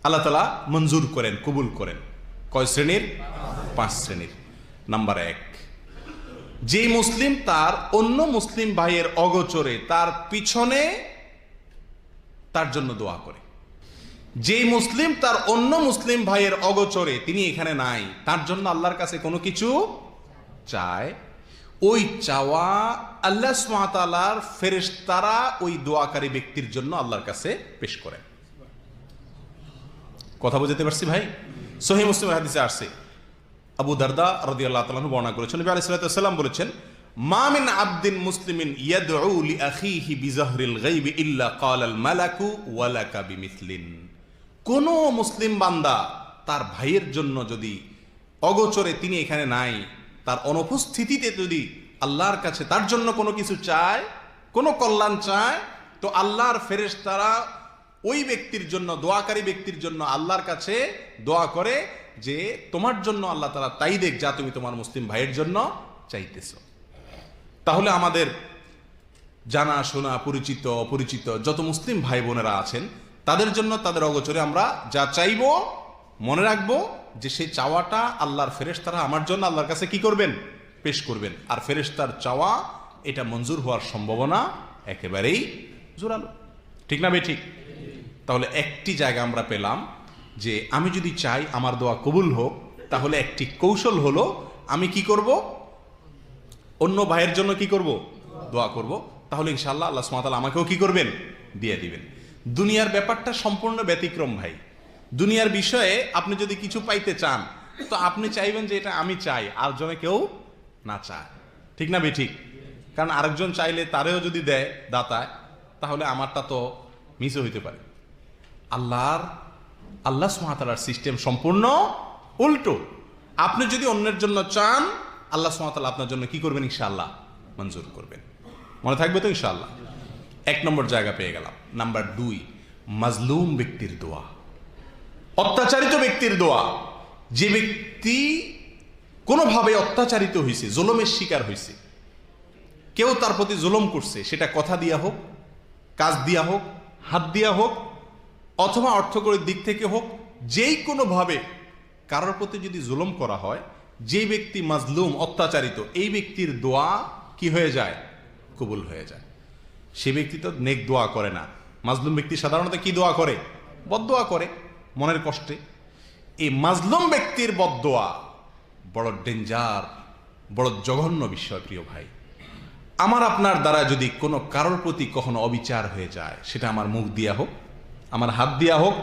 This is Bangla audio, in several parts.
আল্লাহ তাআলা মঞ্জুর করেন, কবুল করেন। কয় শ্রেণীর? 5 শ্রেণীর। নাম্বার 1, যে মুসলিম তার অন্য মুসলিম ভাইয়ের অগোচরে তার পিছনে তার জন্য দোয়া করে। যে মুসলিম তার অন্য মুসলিম ভাইয়ের অগোচরে, তিনি এখানে নাই, তার জন্য আল্লাহর কাছে কোনো কিছু চায়, ওই চাওয়া আল্লাহ সুবহানাহু ওয়া তাআলার ফেরেশতারা ওই দোয়াকারী ব্যক্তির জন্য আল্লাহর কাছে পেশ করেন। কথা বুঝতে পারছি ভাই? সহিহ মুসলিমের হাদিসে আসছে, আবু দারদা রাদিয়াল্লাহু তাআলা আনহু বর্ণনা করেছেন, নবী আলাইহিস সাল্লাতু ওয়াস সালাম বলেছেন, মা মিন আবদিন মুসলিমিন ইয়াদউ লিআখিহি বিযাহরিল গায়বি ইল্লা ক্বালাল মালাকু ওয়া লাকা বিমিসলিন। কোন মুসলিম বান্দা তার ভাইয়ের জন্য যদি অগোচরে, তিনি এখানে নাই, তার অনুপস্থিতিতে যদি আল্লাহর কাছে তার জন্য কোনো কিছু চায়, কোনো কল্যাণ চায়, তো আল্লাহর ফেরেশতারা ওই ব্যক্তির জন্য, দোয়াকারী ব্যক্তির জন্য আল্লাহর কাছে দোয়া করে যে তোমার জন্য আল্লাহ তাআলা তাই দেখ যা তুমি তোমার মুসলিম ভাইয়ের জন্য চাইতেছ। তাহলে আমাদের জানা শোনা, পরিচিত অপরিচিত যত মুসলিম ভাই বোনেরা আছেন, তাদের জন্য তাদের অগোচরে আমরা যা চাইব, মনে রাখবো যে সেই চাওয়াটা আল্লাহর ফেরেশতারা আমার জন্য আল্লাহর কাছে কি করবেন? পেশ করবেন। আর ফেরেশতার চাওয়া এটা মঞ্জুর হওয়ার সম্ভাবনা একেবারেই জোরালো। ঠিক না ভাই? ঠিক। তাহলে একটি জায়গা আমরা পেলাম যে আমি যদি চাই আমার দোয়া কবুল হোক, তাহলে একটি কৌশল হলো আমি কি করব? অন্য ভাইয়ের জন্য কি করব? দোয়া করব। তাহলে ইনশাআল্লাহ আল্লাহ সুবহানাহু ওয়া তাআলা আমাকেও কি করবেন? দিয়ে দিবেন। দুনিয়ার ব্যাপারটা সম্পূর্ণ ব্যতিক্রম ভাই। দুনিয়ার বিষয়ে আপনি যদি কিছু পাইতে চান, তো আপনি চাইবেন যে এটা আমি চাই, আর জনে কেউ না চায়। ঠিক না ভাই? ঠিক। কারণ আরেকজন চাইলে তারেও যদি দেয় দাতায়, তাহলে আমারটা তো মিসও হইতে পারে। আল্লাহ সুবহানাহু ওয়া তাআলার সিস্টেম সম্পূর্ণ উল্টো। আপনি যদি অন্যের জন্য চান, আল্লাহ সুবহানাহু ওয়া তাআলা আপনার জন্য কি করবেন? ইনশাআল্লাহ মঞ্জুর করবেন। মনে থাকবে তো ইনশাআল্লাহ? 1 নম্বর জায়গা পেয়ে গেলাম। নাম্বার 2, মাজলুম ব্যক্তির দোয়া, অত্যাচারিত ব্যক্তির দোয়া। যে ব্যক্তি কোনোভাবে অত্যাচারিত হয়েছে, জুলুমের শিকার হয়েছে, কেউ তার প্রতি জুলুম করছে, সেটা কথা দিয়া হোক, কাজ দিয়া হোক, হাত দিয়া হোক, অথবা অর্থকরীর দিক থেকে হোক, যেই কোনোভাবে কারোর প্রতি যদি জুলুম করা হয়, যে ব্যক্তি মাজলুম, অত্যাচারিত, এই ব্যক্তির দোয়া কি হয়ে যায়? কবুল হয়ে যায়। সে ব্যক্তি তো নেক দোয়া করে না। মাজলুম ব্যক্তি সাধারণত কি দোয়া করে? বদদোয়া করে মনের কষ্টে। এই মাজলুম ব্যক্তির বদদোয়া বড় ডেঞ্জার, বড় জঘন্য বিষয়। প্রিয় ভাই, আমার আপনার দ্বারা যদি কোনো কারোর প্রতি কখনো অবিচার হয়ে যায়, সেটা আমার মুখ দিয়া হোক, আমার হাত দিয়া হোক,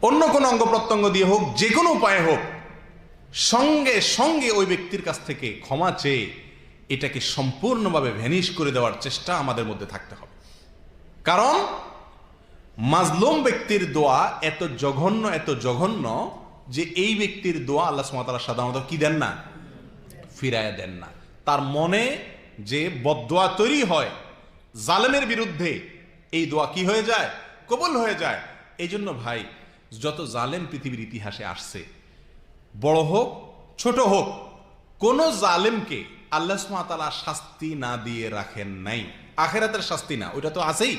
অন্য কোনো অঙ্গ প্রত্যঙ্গ দিয়ে হোক, যে কোনো উপায়ে হোক, সঙ্গে সঙ্গে ওই ব্যক্তির কাছ থেকে ক্ষমা চেয়ে এটাকে সম্পূর্ণভাবে ভ্যানিশ করে দেওয়ার চেষ্টা আমাদের মধ্যে থাকতে হবে। কারণ মাজলুম ব্যক্তির দোয়া এত জঘন্য, এত জঘন্য যে এই ব্যক্তির দোয়া আল্লাহ সুবহানাহু ওয়া তাআলা সাধারণত কি দেন না? ফিরায়া দেন না। তার মনে যে বদদোয়া তৈরি হয় জালেমের বিরুদ্ধে, এই দোয়া কি হয়ে যায়? কবুল হয়ে যায়। এই জন্য ভাই, যত জালেম পৃথিবীর ইতিহাসে আসছে, বড় হোক ছোট হোক, কোন জালেমকে আল্লাহ সুবহানাহু ওয়া তাআলা শাস্তি না দিয়ে রাখেন নাই। আখিরাতের শাস্তি না, ওইটা তো আছেই।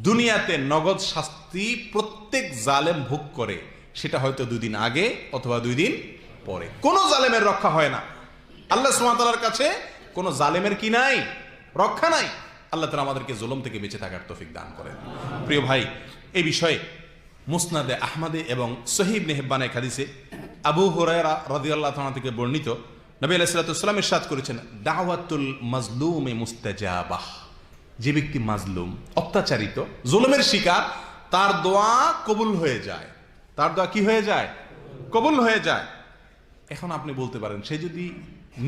দুনিয়াতে নগদ শাস্তি প্রত্যেক জালেম ভোগ করে, সেটা হয়তো 2 দিন আগে অথবা 2 দিন পরে। কোন জালেমের রক্ষা হয় না। আল্লাহ সুবহানাহু ওয়া তাআলার কাছে কোন জালেমের কি নাই? রক্ষা নাই। আল্লাহ তাআলা আমাদেরকে জুলুম থেকে বেঁচে থাকার তৌফিক দান করেন। প্রিয় ভাই, এই বিষয়ে মুসনাদে আহমদে এবং সহিহ ইবনে হিব্বানে হাদিসে আবু হুরায়রা রাদিয়াল্লাহু তাআলা থেকে বর্ণিত, নবী আলাইহিস সাল্লাতু ওয়াস সালাম ইরশাদ করেছেন, দাওয়াতুল মাজলুমি মুস্তাজাবাহ। যে ব্যক্তি মাজলুম, অত্যাচারিত, জুলুমের শিকার, তার দোয়া কবুল হয়ে যায়। তার দোয়া কি হয়ে যায়? কবুল হয়ে যায়। এখন আপনি বলতে পারেন, সে যদি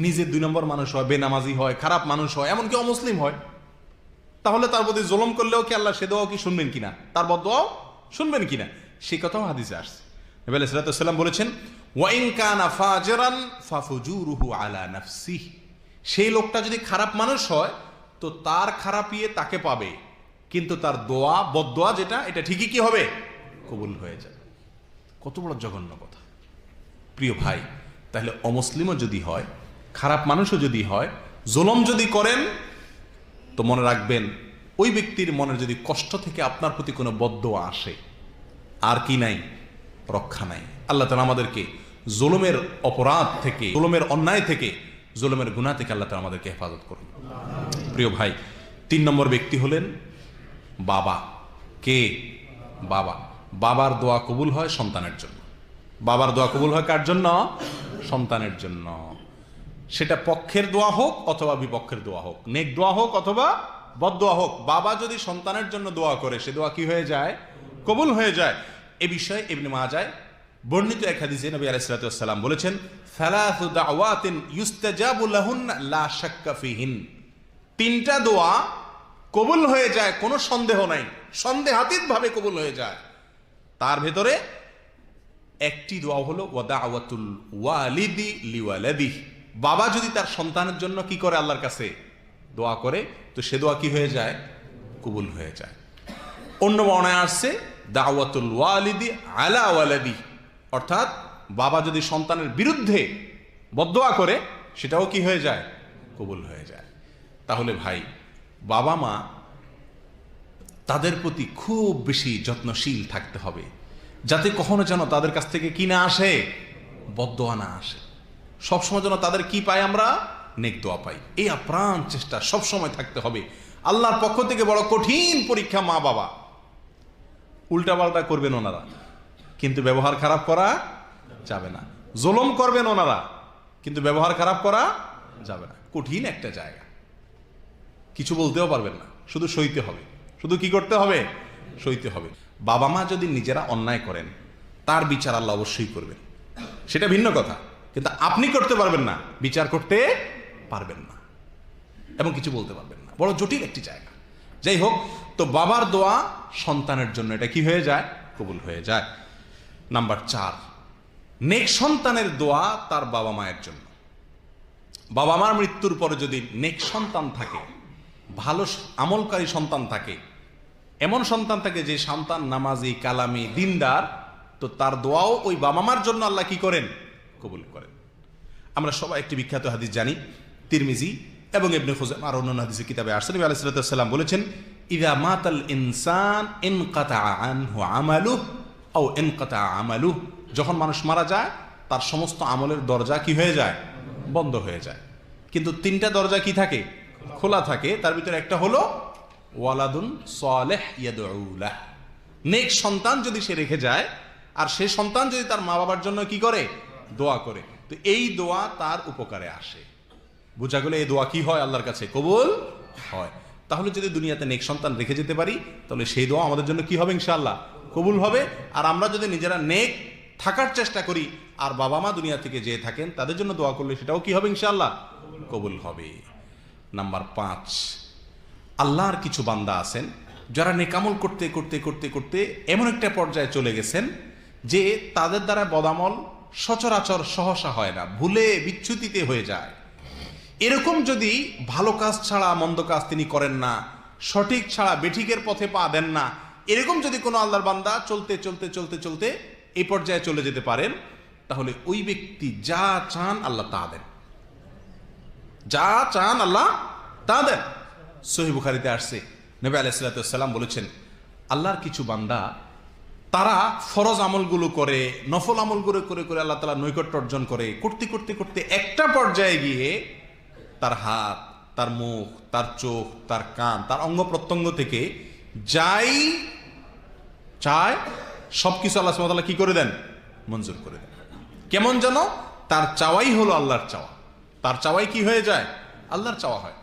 নিজে 2 নম্বর মানুষ হয়, বেনামাজি হয়, খারাপ মানুষ হয়, এমনকি অমুসলিম হয়, তাহলে তার প্রতি জুলুম করলেও কি আল্লাহ সে দোয়াও কি শুনবেন কিনা? তার বদদোয়াও শুনবেন কিনা? সেই কথাও হাদিসে আসছে। নবী আলাইহিস সাল্লাতু ওয়াস সালাম বলেছেন, ওয়া ইন কানা ফাজিরান ফাফুজুরুহু আলা নাফসিহি। সেই লোকটা যদি খারাপ মানুষ হয়, তো তার খারাপিয়ে তাকে পাবে, কিন্তু তার দোয়া, বদদোয়া যেটা, এটা ঠিকই কি হবে? কবুল হয়ে যাবে। কত বড় জঘন্য কথা প্রিয় ভাই। তাহলে অমুসলিমও যদি হয়, খারাপ মানুষও যদি হয়, জুলুম যদি করেন, তো মনে রাখবেন, ওই ব্যক্তির মনের যদি কষ্ট থেকে আপনার প্রতি কোনো বদদোয়া আসে, আর কি নাই? রক্ষা নাই। আল্লাহ তাআলা আমাদেরকে জুলুমের অপরাধ থেকে, জুলুমের অন্যায় থেকে, জুলুমের গুনাহ থেকে আল্লাহ তাআলা আমাদেরকে হেফাজত করুন। প্রিয় ভাই, 3 নম্বর ব্যক্তি হলেন বাবা। কে? বাবা। বাবার দোয়া কবুল হয় সন্তানের জন্য। বাবার দোয়া কবুল হয় কার জন্য? সন্তানের জন্য। সেটা পক্ষের দোয়া হোক অথবা বিপক্ষের দোয়া হোক, নেক দোয়া হোক অথবা বদদোয়া হোক, বাবা যদি সন্তানের জন্য দোয়া করে সে দোয়া কি হয়ে যায়? কবুল হয়ে যায়। এ বিষয়ে ইবনে মাজাহ বর্ণিত এক হাদিসে নবী আলাইহিস সালাতু ওয়াস সালাম বলেছেন, সালাসু দাওয়াতিন ইউস্তাজাবু লাহুন্না লা শাক্কা ফিহিন। 3টা দোয়া কবুল হয়ে যায়, কোনো সন্দেহ নাই, সন্দেহাতীত ভাবে কবুল হয়ে যায়। তার ভেতরে একটি দোয়া হলো ওয়াদাওয়াতুল ওয়ালিদি লিওয়ালাদিহি। বাবা যদি তার সন্তানের জন্য কি করে? আল্লাহর কাছে দোয়া করে, তো সে দোয়া কি হয়ে যায়? কবুল হয়ে যায়। অন্য বর্ণায় আসছে দাওয়াতুল ওয়ালিদি আলা ওয়ালাদি, অর্থাৎ বাবা যদি সন্তানের বিরুদ্ধে বদদোয়া করে সেটাও কি হয়ে যায়? কবুল হয়ে যায়। তাহলে ভাই, বাবা মা তাদের প্রতি খুব বেশি যত্নশীল থাকতে হবে, যাতে কখনো যেন তাদের কাছ থেকে কি না আসে? বদদোয়া না আসে। সবসময় যেন তাদের কি পাই? আমরা নেক দোয়া পাই। এই আপ্রাণ চেষ্টা সবসময় থাকতে হবে। আল্লাহর পক্ষ থেকে বড় কঠিন পরীক্ষা মা বাবা। উল্টাপাল্টা করবেন ওনারা, কিন্তু ব্যবহার খারাপ করা যাবে না। জুলুম করবেন ওনারা, কিন্তু ব্যবহার খারাপ করা যাবে না। কঠিন একটা জায়গা, কিছু বলতেও পারবেন না, শুধু সইতে হবে। শুধু কি করতে হবে? সইতে হবে। বাবা মা যদি নিজেরা অন্যায় করেন, তার বিচার আল্লাহ অবশ্যই করবেন, সেটা ভিন্ন কথা, কিন্তু আপনি করতে পারবেন না, বিচার করতে পারবেন না, এবং কিছু বলতে পারবেন না। বড় জটিল একটি জায়গা। যাই হোক, তো বাবার দোয়া সন্তানের জন্য এটা কি হয়ে যায়? কবুল হয়ে যায়। নাম্বার 4, নেক সন্তানের দোয়া তার বাবা মায়ের জন্য। বাবা মার মৃত্যুর পরে যদি নেক সন্তান থাকে, ভালো আমলকারী সন্তান থাকে, এমন সন্তান থাকে যে সন্তান নামাজি, কালামি, দিনদার, তো তার দোয়াও ওই বাবা মার জন্য আল্লাহ কি করেন? কবুল করেন। আমরা সবাই একটি বিখ্যাত হাদিস জানি, তিরমিজি এবং ইবনে খুজাইমা আর অন্যান্য হাদিসের কিতাবে আসছে, নবী আলাইহিস সালাতু ওয়াস সালাম বলেছেন, ইযা মাতাল ইনসান ইনকাতা আনহু আমালুহু আও ইনকাতা আমালুহু। যখন মানুষ মারা যায়, তার সমস্ত আমলের দরজা কি হয়ে যায়? বন্ধ হয়ে যায়। কিন্তু 3টা দরজা কি থাকে? খোলা থাকে। তার ভিতরে একটা হলো ওয়ালাদুন সালেহ ইয়াদউ লাহ। নেক সন্তান যদি সে রেখে যায়, আর সে সন্তান যদি তার মা বাবার জন্য কি করে? দোয়া করে, তো এই দোয়া তার উপকারে আসে। বোঝা গেল, এই দোয়া কি হয়? আল্লাহর কাছে কবুল হয়। তাহলে যদি দুনিয়াতে নেক সন্তান রেখে যেতে পারি, তাহলে সেই দোয়া আমাদের জন্য কি হবে? ইনশাআল্লাহ কবুল হবে। আর আমরা যদি নিজেরা নেক থাকার চেষ্টা করি, আর বাবা মা দুনিয়া থেকে যে থাকেন তাদের জন্য দোয়া করলে সেটাও কি হবে? ইনশাআল্লাহ কবুল হবে। নাম্বার 5, আল্লাহর কিছু বান্দা আছেন যারা নেকামল করতে করতে করতে করতে এমন একটা পর্যায়ে চলে গেছেন যে তাদের দ্বারা বদামল সচরাচর সহসা হয় না, ভুলে বিচ্যুতিতে হয়ে যায়। এরকম যদি ভালো কাজ ছাড়া মন্দ কাজ তিনি করেন না, সঠিক ছাড়া বেঠিকের পথে পা দেন না, এরকম যদি কোনো আল্লাহর বান্দা চলতে চলতে চলতে চলতে এই পর্যায়ে চলে যেতে পারেন, তাহলে ওই ব্যক্তি যা চান আল্লাহ তা দেন। যা চান আল্লাহ তা দেন। সহিহ বুখারীতে আসছে, নবী আলাইহিস সালাতু ওয়াস সালাম বলেছেন, আল্লাহর কিছু বান্দা তারা ফরজ আমলগুলো করে, নফল আমলগুলো করে করে আল্লাহ তাআলা নৈকট্য অর্জন করে, করতে করতে করতে একটা পর্যায়ে গিয়ে তার হাত, তার মুখ, তার চোখ, তার কান, তার অঙ্গ প্রত্যঙ্গ থেকে যাই চায় সবকিছু আল্লাহ সুবহানাহু ওয়া তাআলা কি করে দেন? মঞ্জুর করে দেন। কেমন যেন তার চাওয়াই হলো আল্লাহর চাওয়া, তার চাওয়াই কি হয়ে যায়? আল্লাহর চাওয়া হয়।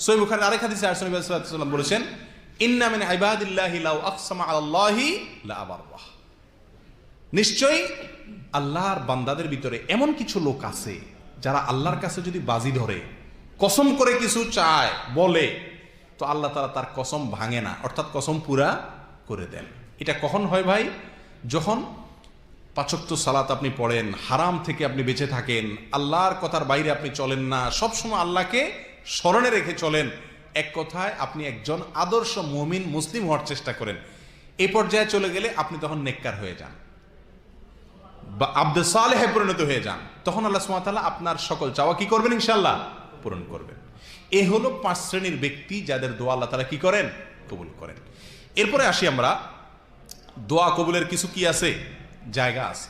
সহিহ বুখারীর আরেক হাদিসে নবী সাল্লাল্লাহু আলাইহি ওয়াসাল্লাম বলেছেন, ইন্না মিন ইবাদিল্লাহি লাউ আকসামা আলাল্লাহি লা আবাররাহ। নিশ্চয়ই আল্লাহর বান্দাদের ভিতরে এমন কিছু লোক আছে যারা আল্লাহর কাছে যদি বাজি ধরে, কসম করে কিছু চায়, বলে, তো আল্লাহ তাআলা তার কসম ভাঙে না, অর্থাৎ কসম পুরা করে দেন। এটা কখন হয় ভাই? যখন 5 ওয়াক্ত সালাত আপনি পড়েন, হারাম থেকে আপনি বেঁচে থাকেন, আল্লাহর কথার বাইরে আপনি চলেন না, সবসময় আল্লাহকে স্মরণে রেখে চলেন, এক কথায় আপনি একজন আদর্শ মুমিন মুসলিম হওয়ার চেষ্টা করেন। এই পর্যায়ে চলে গেলে আপনি তখন নেককার হয়ে যান বা আব্দে সালেহে পরিণত হয়ে যান। তখন আল্লাহ সুবহানাহু ওয়া তাআলা আপনার সকল চাওয়া কি করবেন? ইনশাআল্লাহ পূরণ করবেন। এ হলো 5 শ্রেণীর ব্যক্তি যাদের দোয়া আল্লাহ তাআলা কি করেন? কবুল করেন। এরপরে আসি আমরা দোয়া কবুলের কিছু কি আছে? জায়গা আছে।